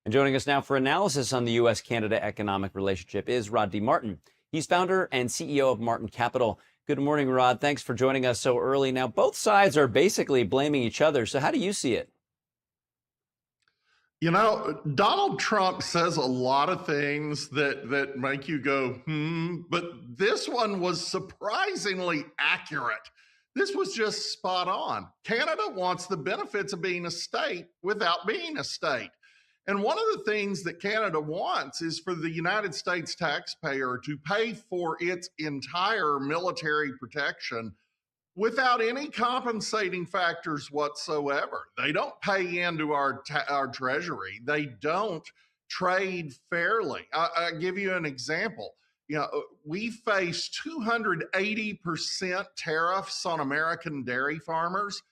And joining us now for analysis on the U.S.-Canada economic relationship is Rod D. Martin. He's founder and CEO of Martin Capital. Good morning, Rod. Thanks for joining us so early. Now, both sides are basically blaming each other. So how do you see it? You know, Donald Trump says a lot of things that make you go, but this one was surprisingly accurate. This was just spot on. Canada wants the benefits of being a state without being a state. And one of the things that Canada wants is for the United States taxpayer to pay for its entire military protection without any compensating factors whatsoever. They don't pay into our treasury. They don't trade fairly. I give you an example. You know, we face 280% tariffs on American dairy farmers.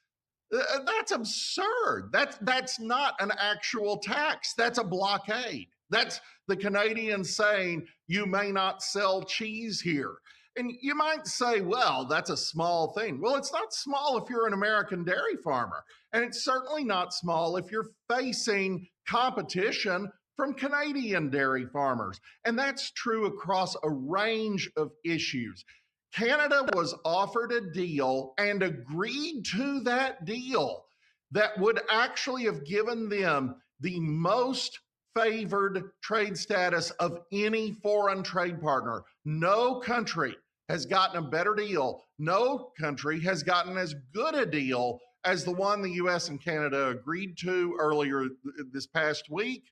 That's absurd. That's not an actual tax. That's a blockade. That's the Canadians saying you may not sell cheese here. And you might say, well, that's a small thing. Well, it's not small if you're an American dairy farmer. And it's certainly not small if you're facing competition from Canadian dairy farmers. And that's true across a range of issues. Canada was offered a deal and agreed to that deal that would actually have given them the most favored trade status of any foreign trade partner. No country has gotten a better deal. No country has gotten as good a deal as the one the US and Canada agreed to earlier this past week,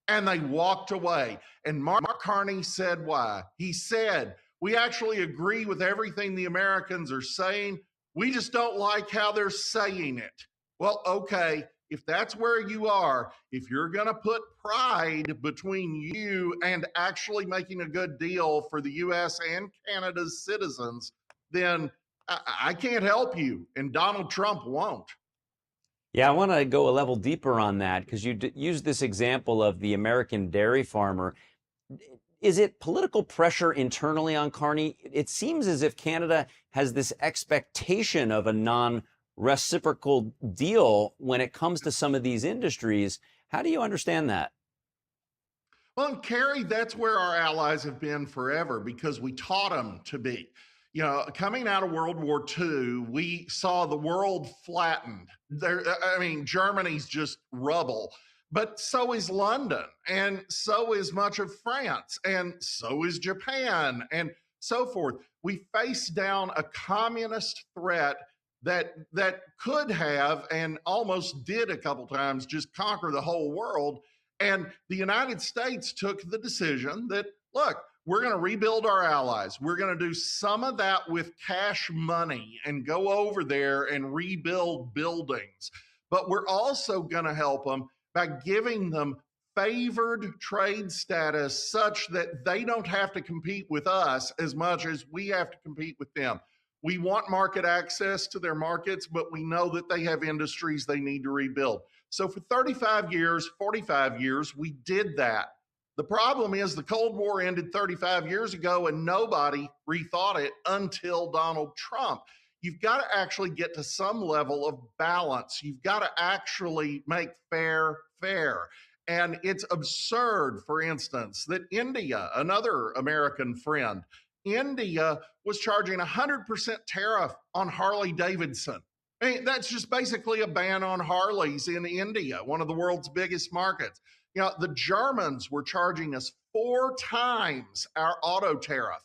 and they walked away. And Mark Carney said why. He said, we actually agree with everything the Americans are saying. We just don't like how they're saying it. Well, okay, if that's where you are, if you're going to put pride between you and actually making a good deal for the U.S. and Canada's citizens, then I can't help you, and Donald Trump won't. Yeah, I want to go a level deeper on that because you used this example of the American dairy farmer. Is it political pressure internally on Carney? It seems as if Canada has this expectation of a non-reciprocal deal when it comes to some of these industries. How do you understand that? Well, Kerry, that's where our allies have been forever because we taught them to be. You know, coming out of World War II, we saw the world flattened. Germany's just rubble. But so is London, and so is much of France, and so is Japan, and so forth. We face down a communist threat that could have and almost did a couple times just conquer the whole world. And the United States took the decision that, look, we're going to rebuild our allies. We're going to do some of that with cash money and go over there and rebuild buildings. But we're also going to help them by giving them favored trade status such that they don't have to compete with us as much as we have to compete with them. We want market access to their markets, but we know that they have industries they need to rebuild. So for 35 years, 45 years, we did that. The problem is the Cold War ended 35 years ago and nobody rethought it until Donald Trump. You've got to actually get to some level of balance. You've got to actually make fair. And it's absurd, for instance, that India, another American friend, India was charging 100% tariff on Harley Davidson. I mean, that's just basically a ban on Harleys in India, one of the world's biggest markets. You know, the Germans were charging us 4 times our auto tariff.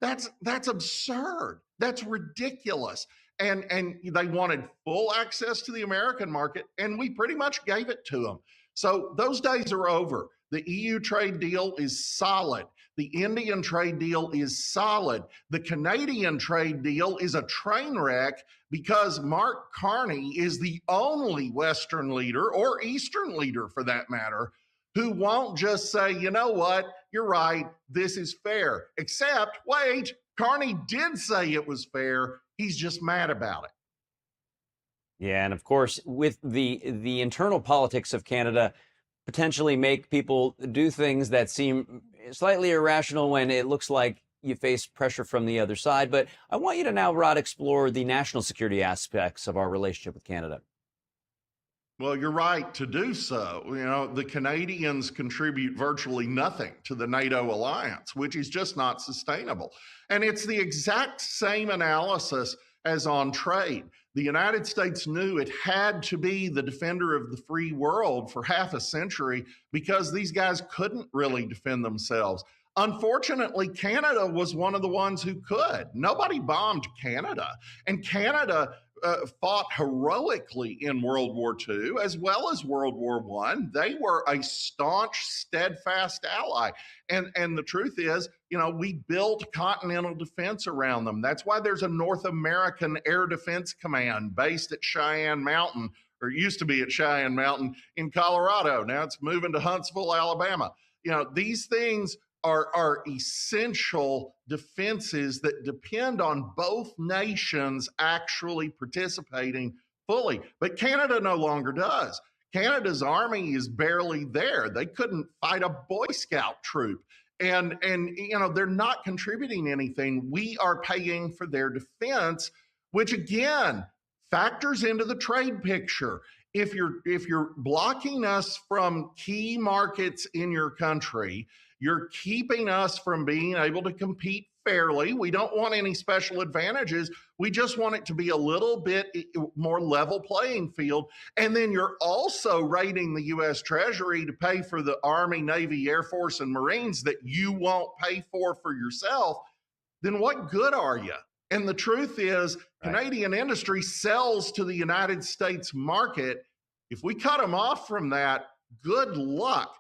That's absurd. That's ridiculous. And they wanted full access to the American market, and we pretty much gave it to them. So those days are over. The EU trade deal is solid. The Indian trade deal is solid. The Canadian trade deal is a train wreck because Mark Carney is the only Western leader, or Eastern leader for that matter, who won't just say, you know what, you're right, this is fair. Except, wait, Carney did say it was fair. He's just mad about it. Yeah, and of course, with the internal politics of Canada potentially make people do things that seem slightly irrational when it looks like you face pressure from the other side. But I want you to now, Rod, explore the national security aspects of our relationship with Canada. Well, you're right to do so. You know, the Canadians contribute virtually nothing to the NATO alliance, which is just not sustainable. And it's the exact same analysis as on trade. The United States knew it had to be the defender of the free world for half a century because these guys couldn't really defend themselves. Unfortunately, Canada was one of the ones who could. Nobody bombed Canada. And Canada fought heroically in World War II as well as World War I. They were a staunch, steadfast ally. And the truth is, you know, we built continental defense around them. That's why there's a North American Air Defense Command based at Cheyenne Mountain, or it used to be at Cheyenne Mountain in Colorado. Now it's moving to Huntsville, Alabama. You know, these things are essential defenses that depend on both nations actually participating fully. But Canada no longer does. Canada's army is barely there. They couldn't fight a Boy Scout troop. And you know, they're not contributing anything. We are paying for their defense, which again factors into the trade picture. If you're blocking us from key markets in your country, you're keeping us from being able to compete fairly. We don't want any special advantages. We just want it to be a little bit more level playing field. And then you're also raiding the U.S. Treasury to pay for the Army, Navy, Air Force, and Marines that you won't pay for yourself. Then what good are you? And the truth is, right, Canadian industry sells to the United States market. If we cut them off from that, good luck.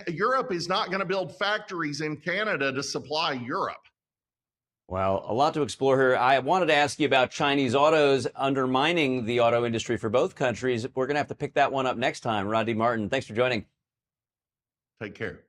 Europe is not going to build factories in Canada to supply Europe. Well, a lot to explore here. I wanted to ask you about Chinese autos undermining the auto industry for both countries. We're going to have to pick that one up next time. Rodney Martin, thanks for joining. Take care.